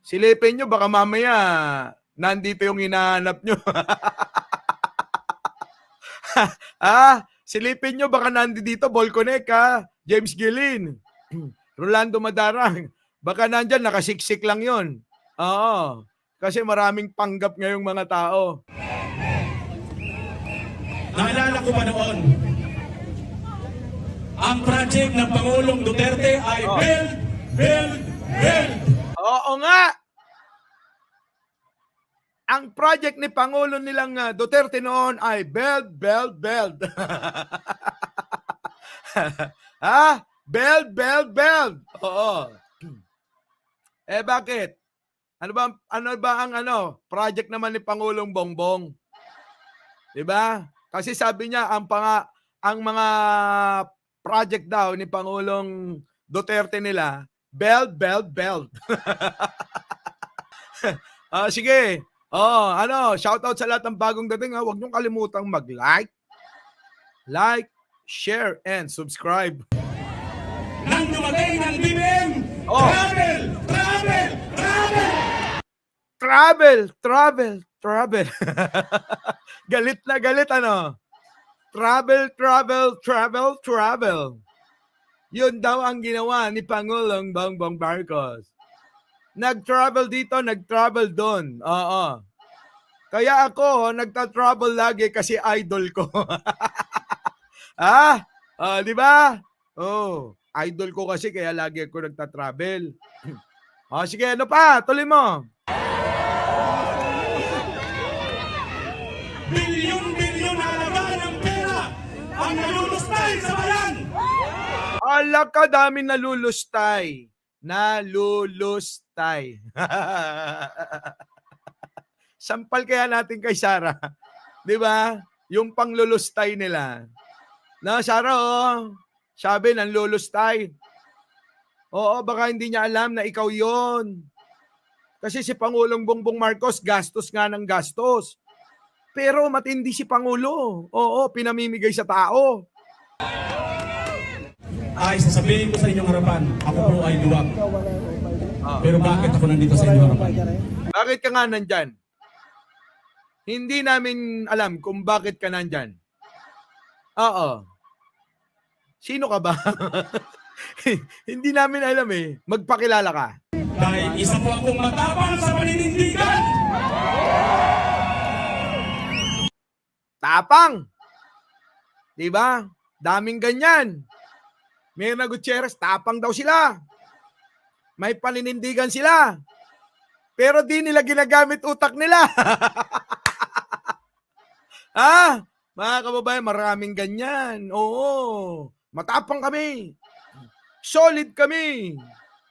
Silipin nyo, baka mamaya nandito yung hinahanap nyo. Silipin nyo, baka nandito, Volconic, James Gillin, Rolando Madarang. Baka nandyan, nakasiksik lang yon. Oo. Kasi maraming panggap ngayong mga tao. Naalala ko pa noon, ang project ng Pangulong Duterte ay build. Oo nga. Ang project ni Pangulo nilang Duterte noon ay build. Build. Oo. Bakit? Ano ba ang project naman ni Pangulong Bongbong? 'Di ba? Kasi sabi niya ang mga project daw ni Pangulong Duterte nila, build. Sige. Shoutout sa lahat ng bagong dating. Huwag niyong kalimutang mag-like, share, and subscribe. Nang dumating ng BBM, Travel. Galit na galit, Travel. Yun daw ang ginawa ni Pangulong Bongbong Marcos. Nag-travel dito, nag-travel doon. Oo. Kaya ako, nagta-travel lagi kasi idol ko. Di ba? Idol ko kasi kaya lagi ako nagta-travel. Sige, ano pa? Tuloy mo. Bilyon halaga ng pera ang nalulustay sa bayan. Ka dami nalulustay. Sampal kaya natin kay Sara. 'Di ba? Yung panglulustay nila. Na Sara, sabi ng lulustay. Oo, baka hindi niya alam na ikaw 'yon. Kasi si Pangulong Bongbong Marcos gastos nga ng gastos. Pero matindi si Pangulo. Oo, pinamimigay sa tao. Ay, sasabihin ko sa inyong harapan, ako po ay duwag. Pero bakit ako nandito sa inyong harapan? Bakit ka nga nandyan? Hindi namin alam kung bakit ka nandyan. Oo. Sino ka ba? Hindi namin alam eh. Magpakilala ka. Dahil isa po akong matapang sa paninindigan. Tapang. Diba? Daming ganyan. Mirna Gutierrez, tapang daw sila. May paninindigan sila. Pero di nila ginagamit utak nila. Mga kababayan, maraming ganyan. Oo. Matapang kami. Solid kami.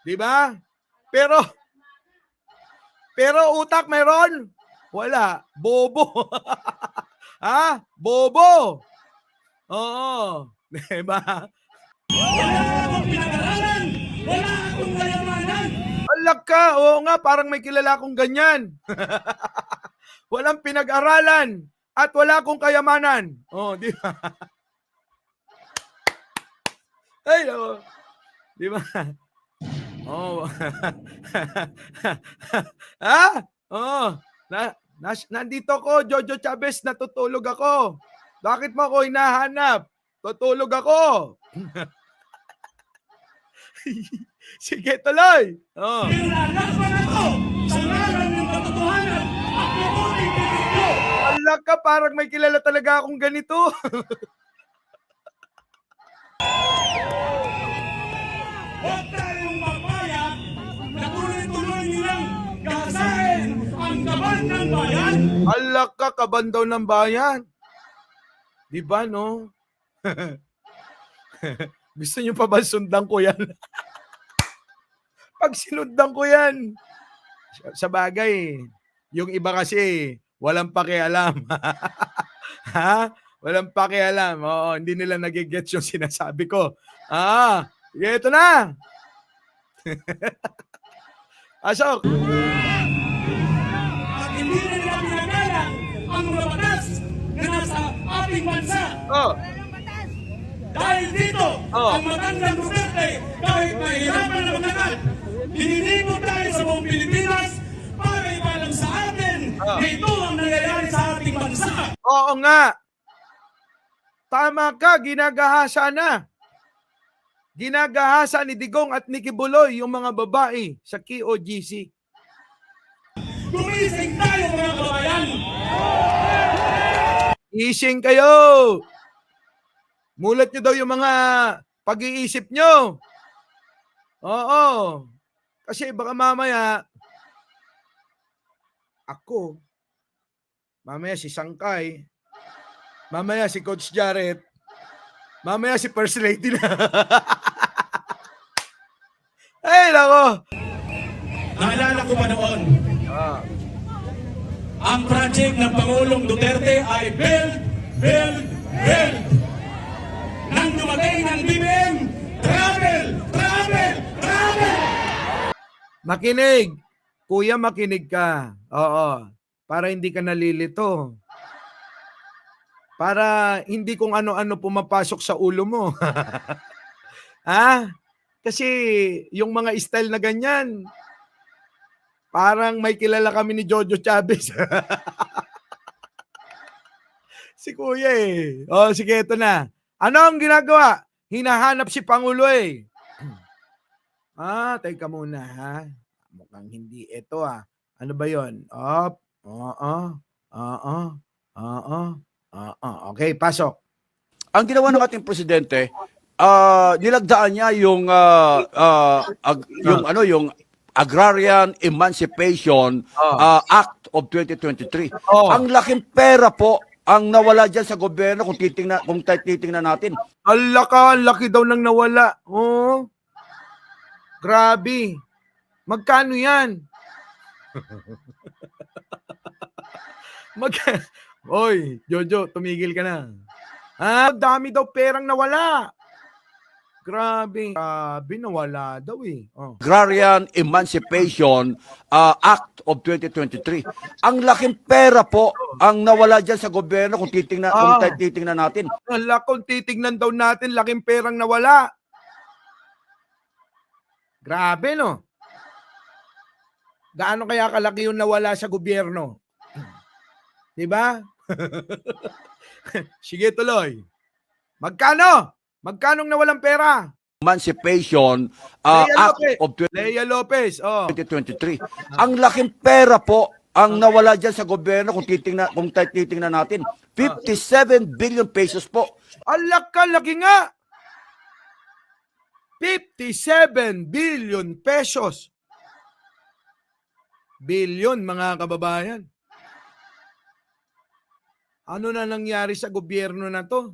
Di ba? Pero utak meron? Wala. Bobo. Bobo. Oo. Di ba? Wala akong pinag-aralan. Wala akong kayamanan. Alak ka. Oo nga, parang may kilala akong ganyan. Walang pinag-aralan at wala akong kayamanan. Di ba? Ay, di ba? Nandito ko, Jojo Chavez, natutulog ako. Bakit mo ako hinahanap? Tutulog ako. Sige, tuloy. Pinalaban ako sa ngalan ng katotohanan at mabuting pipigyo. Alak ka, parang may kilala talaga akong ganito. Huwag tayong mapayag na tuloy-tuloy nilang gasahin ang kaban ng bayan. Alak ka, kaban daw ng bayan. Di ba, no? Gusto niyo pa ba sundan ko yan? Pag sinundan ko yan, sa bagay, yung iba kasi, walang pakialam. Walang pakialam. Oo, hindi nila nagigets yung sinasabi ko. Ito na. Asok. At hindi na nila pinagalang ang mga batas na nasa ating bansa. Dahil dito, ang matandang Duterte, kahit mahirapan na maglakad, hinilipot tayo sa buong Pilipinas na ito ang nangyayari sa ating bansa. Oo nga. Tama ka, ginagahasa na. Ginagahasa ni Digong at ni Kibuloy yung mga babae sa KOGC. Gumising tayo mga kabayan! Ising kayo! Mulat nyo daw yung mga pag-iisip nyo. Oo. Kasi baka mamaya, ako, mamaya si Sangkay, mamaya si Coach Jarrett, mamaya si First Lady na. Ay, nako! Naalala ko pa noon, ang project ng Pangulong Duterte ay build, build, build. Nang dumating ng BBM, travel, travel, travel! Makinig. Kuya, makinig ka. Oo. Para hindi ka nalilito. Para hindi kung ano-ano pumapasok sa ulo mo. Ha? Kasi yung mga style na ganyan, parang may kilala kami ni Jojo Chavez. Si Kuya eh. O, sige, ito na. Ano ang ginagawa? Hinahanap si Pangulo eh. Teka muna ha. Mukhang hindi ito ah. Ano ba yon? Op. Oo. Oo. Oo. Oo. Okay, pasok. Ang ginawa ng ating presidente, nilagdaan niya yung yung Agrarian Emancipation Act of 2023. Oh. Ang laking pera po ang nawala diyan sa gobyerno kung titingnan natin. Ang laki daw nang nawala. Oh. Grabe. Magkano yan? Oy, Jojo, tumigil ka na. Dami daw perang nawala. Grabe. Grabe, nawala daw eh. Oh. Agrarian Emancipation Act of 2023. Ang laking pera po ang nawala diyan sa gobyerno kung titingnan natin. Kung titignan daw natin, laking perang nawala. Grabe, no? Gaano kaya kalaki yung nawala sa gobyerno? Diba? Sige, tuloy. Magkano? Magkanong nawalang pera? Emancipation Act of Lea Lopez. Oh. 2023. Ang laking pera po ang nawala diyan sa gobyerno kung titingnan natin. 57 billion pesos po. Laki nga. 57 billion pesos. Billion, mga kababayan. Ano na nangyari sa gobyerno na to?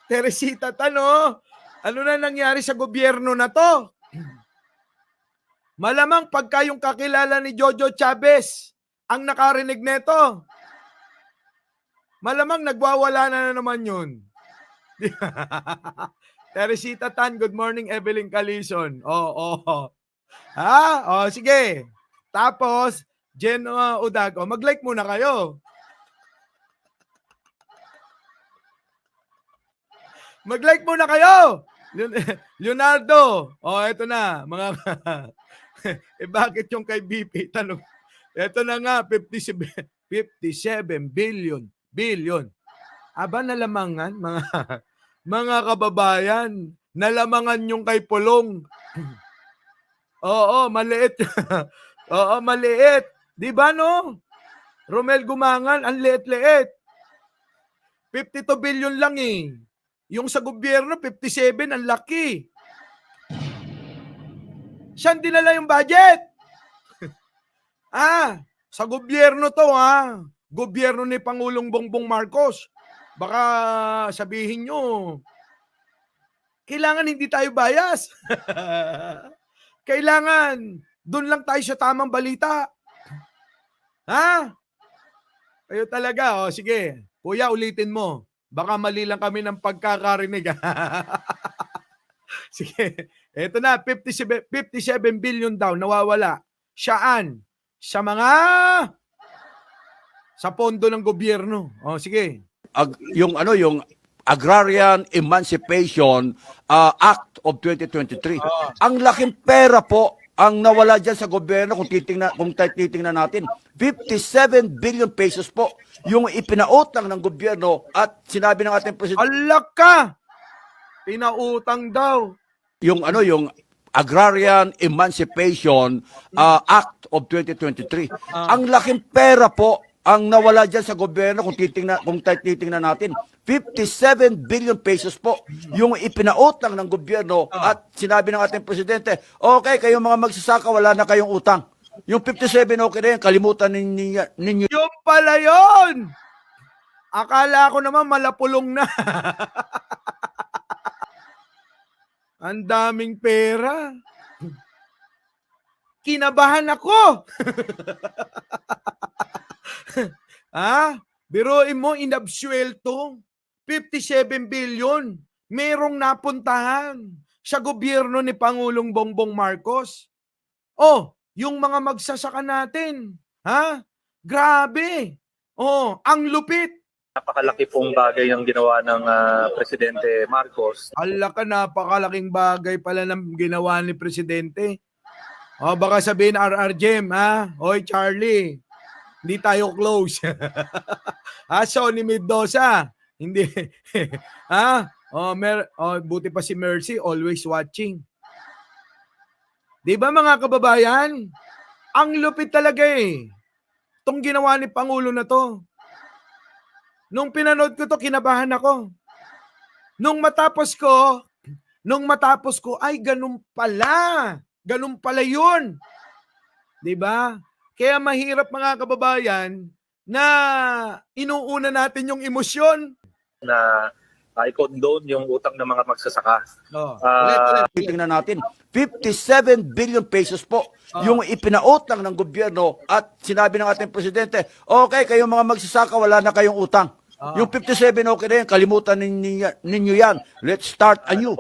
Teresita, ano na nangyari sa gobyerno na to? Malamang pagka yung kakilala ni Jojo Chavez ang nakarinig neto, malamang nagwawala na naman yun. Teresita Tan, good morning. Evelyn Calison. Sige. Tapos, Jen Udag, mag-like muna kayo. Mag-like muna kayo. Leonardo. Ito na. Mga bakit yung kay BP? Tanong. Ito na nga, 57 billion. Aba, nalamangan, mga kababayan. Nalamangan yung kay Pulong. Oo, maliit. Oo, maliit. Di ba, no? Romel Gumangan, ang liit-liit. 52 billion lang eh. Yung sa gobyerno, 57, ang laki. Saan dinala yung budget? Sa gobyerno to Gobyerno ni Pangulong Bongbong Marcos. Baka sabihin nyo, kailangan hindi tayo bias. Kailangan, doon lang tayo sa tamang balita. Kayo talaga, sige. Kuya, ulitin mo. Baka mali lang kami ng pagkakarinig. Sige, eto na, 57 billion daw nawawala. Saan? Sa pondo ng gobyerno. Sige. Yung Agrarian Emancipation Act of 2023. Ang laking pera po ang nawala dyan sa gobyerno kung titingnan natin. 57 billion pesos po yung ipinautang ng gobyerno at sinabi ng ating presidente Alak ka! Pinautang daw. yung Agrarian Emancipation Act of 2023. Ang laking pera po ang nawala dyan sa gobyerno kung titingnan natin. 57 billion pesos po yung ipinautang ng gobyerno at sinabi ng ating presidente, okay, kayong mga magsasaka, wala na kayong utang. Yung 57, okay na yan, kalimutan ninyo. Yung pala yun! Akala ko naman malapulong na. Ang daming pera. Kinabahan ako. Biruin mo, inabsuelto. 57 billion. Merong napuntahan sa gobyerno ni Pangulong Bongbong Marcos. Oh, yung mga magsasaka natin. Grabe. Oh, ang lupit. Napakalaki pong bagay ang ginawa ng Presidente Marcos. Napakalaking bagay pala ng ginawa ni Presidente. Baka sabihin RR Jem, Hoy Charlie, hindi tayo close. Sonny Mendoza, hindi. Buti pa si Mercy, always watching. Di ba mga kababayan? Ang lupit talaga itong ginawa ni Pangulo na to. Nung pinanood ko to, kinabahan ako. Nung matapos ko, ay ganun pala. Ganun pala yun. Diba? Kaya mahirap mga kababayan na inuuna natin yung emosyon. Na i-condone yung utang ng mga magsasaka. Ulit. Titingnan natin, 57 billion pesos po yung ipinautang ng gobyerno at sinabi ng ating presidente, okay, kayong mga magsasaka, wala na kayong utang. Yung 57, okay na yan, kalimutan ninyo yan. Let's start anew.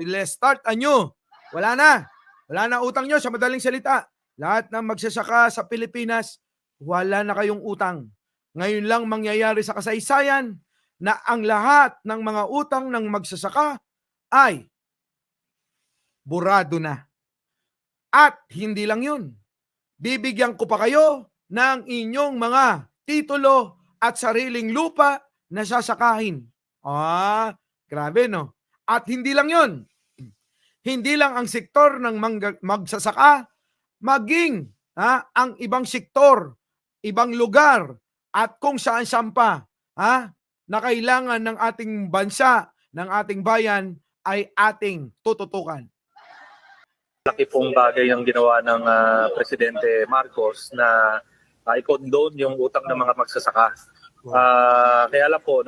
Let's start anew. Wala na. Wala na utang nyo, sa madaling salita. Lahat ng magsasaka sa Pilipinas, wala na kayong utang. Ngayon lang mangyayari sa kasaysayan na ang lahat ng mga utang ng magsasaka ay burado na. At hindi lang yun. Bibigyan ko pa kayo ng inyong mga titulo at sariling lupa na sasakahin. Grabe no? At hindi lang yun. Hindi lang ang sektor ng magsasaka, maging ang ibang sektor, ibang lugar, at kung saan-saan pa na kailangan ng ating bansa, ng ating bayan, ay ating tututukan. Laki pong bagay ang ginawa ng Presidente Marcos na i-condone yung utang ng mga magsasaka. Kaya lang po,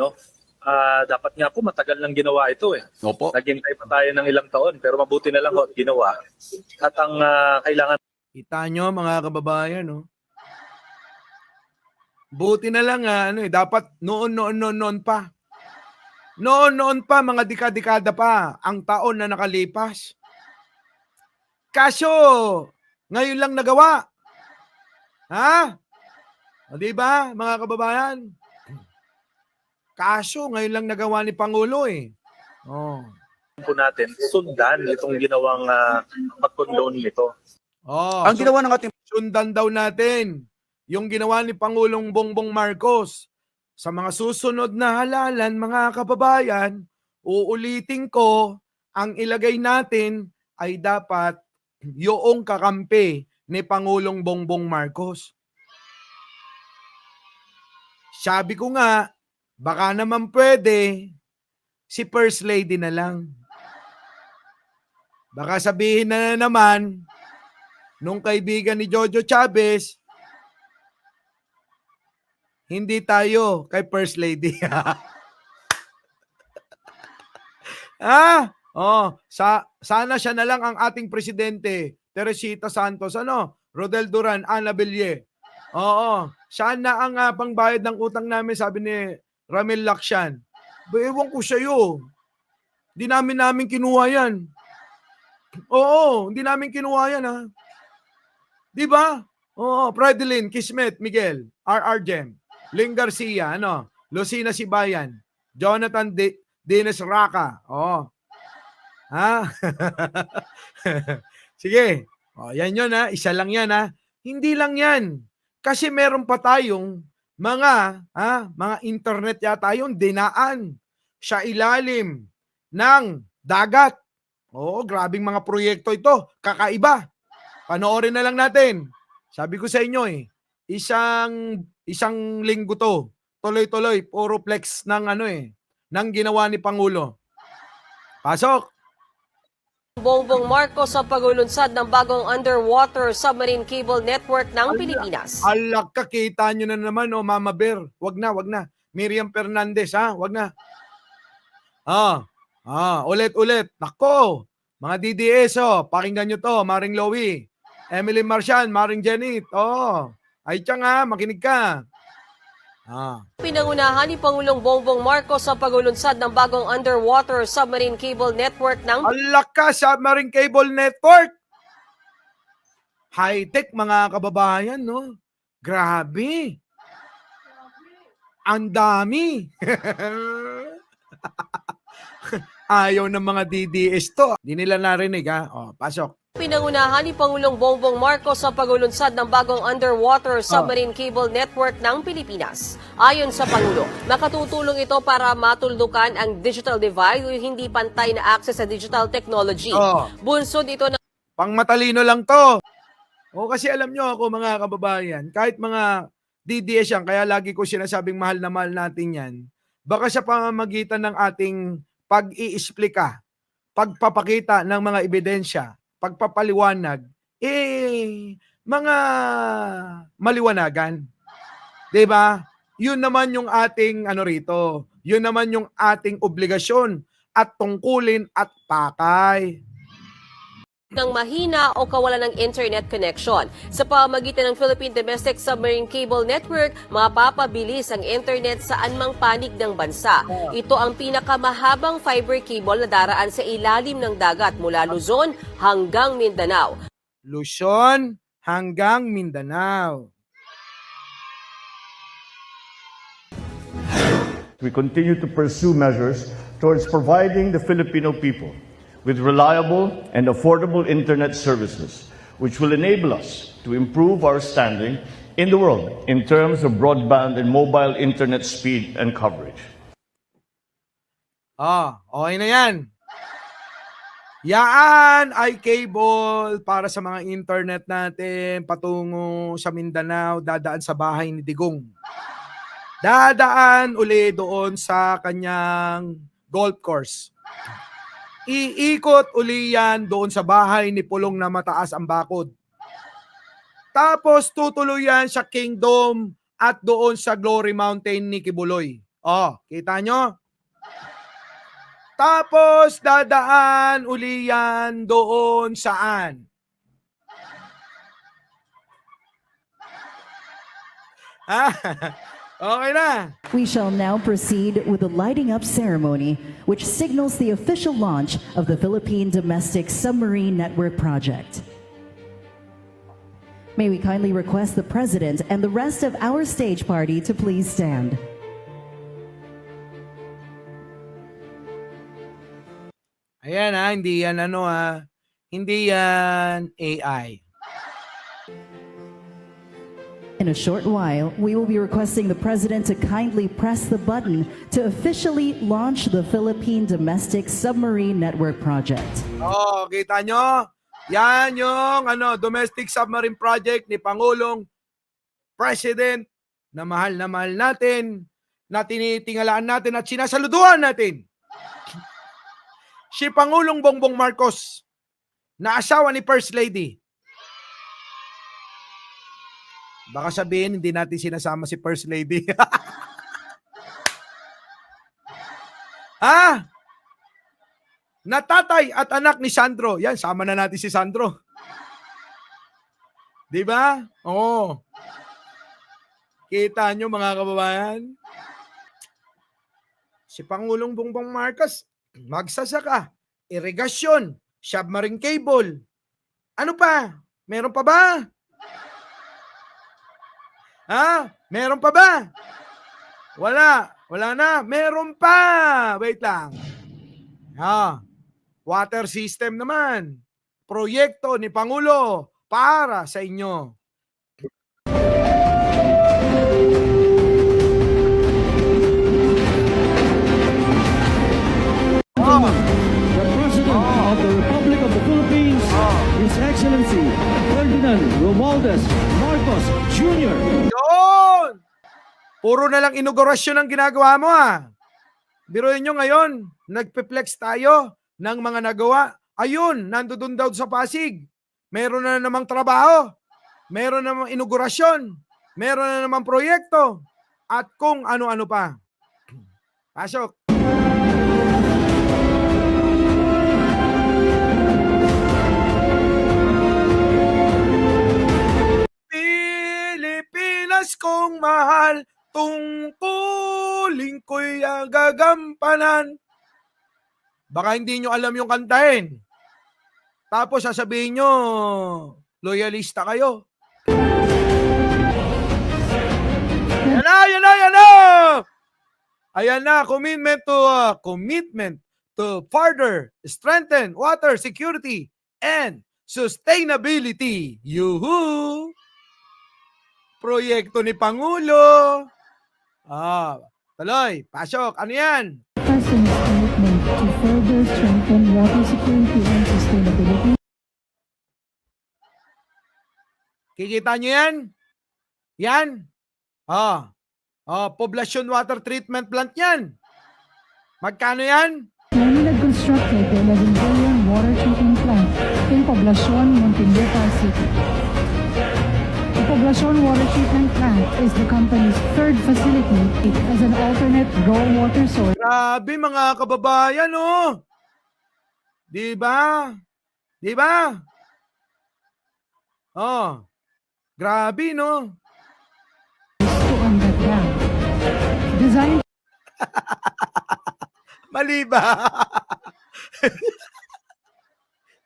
dapat nga po matagal nang ginawa ito Opo. Naghintay pa tayo ng ilang taon pero mabuti na lang ginawa. At ang kailangan Kita nyo mga kababayan, buti na lang dapat noon pa. Noon pa, mga dekada pa, ang taon na nakalipas. Kaso, ngayon lang nagawa. Diba, mga kababayan? Kaso, ngayon lang nagawa ni Pangulo po natin sundan itong ginawang pag-condone nito. Ang ginawa ng ating Sundan daw natin yung ginawa ni Pangulong Bongbong Marcos. Sa mga susunod na halalan, mga kababayan, uulitin ko, ang ilagay natin ay dapat yung kakampi ni Pangulong Bongbong Marcos. Sabi ko nga, baka naman pwede si First Lady na lang. Baka sabihin na naman nung kaibigan ni Jojo Chavez, hindi tayo kay First Lady. Sana siya na lang ang ating presidente, Teresita Santos, Rodel Duran, Ana Belye. Siya na ang pangbayad ng utang namin, sabi ni Ramil Laksyan. Ewan ko sa'yo. Hindi namin kinuha yan. Hindi namin kinuha yan, Di ba? Fredelin, Kismet, Miguel, RR Jem, Ling Garcia, Lucina Sibayan, Jonathan Dennis Raka. Sige. O, yan yun ha. Isa lang yan ha. Hindi lang yan. Kasi meron pa tayong mga internet yata yung dinaan sa ilalim ng dagat. Oo, grabing mga proyekto ito. Kakaiba. Panoorin na lang natin. Sabi ko sa inyo isang linggo to. Tuloy-tuloy, puro flex ng ng ginawa ni Pangulo. Pasok. Bongbong Marcos sa paglulunsad ng bagong underwater submarine cable network ng Pilipinas. Alak ka, kita nyo na naman, Mama Bear. Wag na. Miriam Fernandez, wag na. Ulit. Nako, mga DDS, pakinggan nyo to, Maring Lowy, Emily Marcian, Maring Jenny, ay tiyang makinig ka. Pinangunahan ni Pangulong Bongbong Marcos sa paglulunsad ng bagong underwater submarine cable network ng Alak ka, submarine cable network. High-tech, mga kababayan, no? Grabe. Ang dami. Ayaw ng mga DDS to. Hindi nila narinig, pasok. Pinangunahan ni Pangulong Bongbong Marcos sa paglulunsad ng bagong underwater submarine cable network ng Pilipinas. Ayon sa Pangulo, makatutulong ito para matuldukan ang digital divide o hindi pantay na access sa digital technology. Bunsod ito ng Pangmatalino lang to. Kasi alam nyo ako, mga kababayan, kahit mga DDS yan, kaya lagi ko sinasabing mahal na mahal natin yan, baka sa pamamagitan ng ating pag-iisplika, pagpapakita ng mga ebidensya, pagpapaliwanag, mga maliwanagan. 'Di ba? Yun naman yung ating rito. Yun naman yung ating obligasyon at tungkulin at pakay. ng mahina o kawalan ng internet connection. Sa pamamagitan ng Philippine Domestic Submarine Cable Network, mapapabilis ang internet sa anumang panig ng bansa. Ito ang pinakamahabang fiber cable na daraan sa ilalim ng dagat mula Luzon hanggang Mindanao. Luzon hanggang Mindanao. We continue to pursue measures towards providing the Filipino people with reliable and affordable internet services, which will enable us to improve our standing in the world in terms of broadband and mobile internet speed and coverage. Okay na yan. Yaan ay cable para sa mga internet natin patungo sa Mindanao, dadaan sa bahay ni Digong. Dadaan uli doon sa kanyang golf course. Iikot uli yan doon sa bahay ni Pulong na mataas ang bakod. Tapos tutuloy yan sa Kingdom at doon sa Glory Mountain ni Kibuloy. Kita nyo? Tapos dadaan uli yan doon saan? Okay na. We shall now proceed with the lighting up ceremony, which signals the official launch of the Philippine Domestic Submarine Network project. May we kindly request the President and the rest of our stage party to please stand. Ayan hindi yan hindi yan AI. In a short while, we will be requesting the President to kindly press the button to officially launch the Philippine Domestic Submarine Network project. Kita nyo? Yan yung domestic submarine project ni Pangulong President na mahal natin, na tinitingalaan natin at sinasaluduhan natin. Si Pangulong Bongbong Marcos, na asawa ni First Lady. Baka sabihin, hindi natin sinasama si First Lady. Na tatay at anak ni Sandro. Yan, sama na natin si Sandro. Di ba? Oo. Kita nyo mga kababayan? Si Pangulong Bongbong Marcos, magsasaka, irigasyon, submarine cable. Ano pa? Meron pa ba? Meron pa ba? Wala na. Meron pa. Wait lang. Water system naman. Proyekto ni Pangulo para sa inyo. The President of the Republic of the Philippines, His Excellency Ferdinand Romualdez Marcos Jr. Yun! Puro na lang inaugurasyon ang ginagawa mo Biruin nyo ngayon, nagpe-flex tayo ng mga nagawa. Ayun, nandoon daw sa Pasig. Meron na namang trabaho. Meron na namang inaugurasyon. Meron na namang proyekto. At kung ano-ano pa. Pasok. Pilipinas kong mahal, tungkulin ko'y gagampanan. Baka hindi nyo alam yung kantahin. Tapos sasabihin nyo, loyalista kayo. Yan na! Ayan na, commitment to further strengthen water security and sustainability. Yuhu! Proyekto ni Pangulo. Tuloy, pasok. Ano yan? President's commitment to further strengthen water security and sustainability. Kikita nyo yan? Yan? Poblasyon water treatment plant yan. Magkano yan? Manila constructed the 11 billion water treatment plant in Poblacion, Muntinlupa City. The Poblacion Water Treatment Plant is the company's third facility as an alternate raw water source. Grabe mga kababayan, Di ba? Grabe, no? To underground. Designed Mali ba?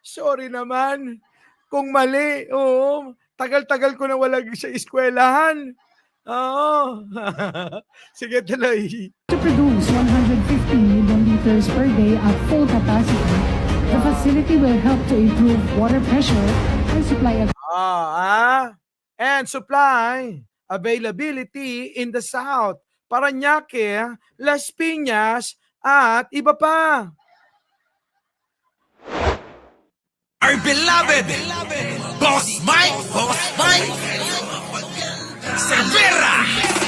Sorry naman. Kung mali, oo. Tagal-tagal ko na wala sa eskwelahan. Oo. Sige, tuloy. to produce 150 million liters per day at full capacity. The facility will help to improve water pressure and supply of And supply availability in the South. Parañaque, Las Piñas, at iba pa. Our beloved Boss Mike Severa.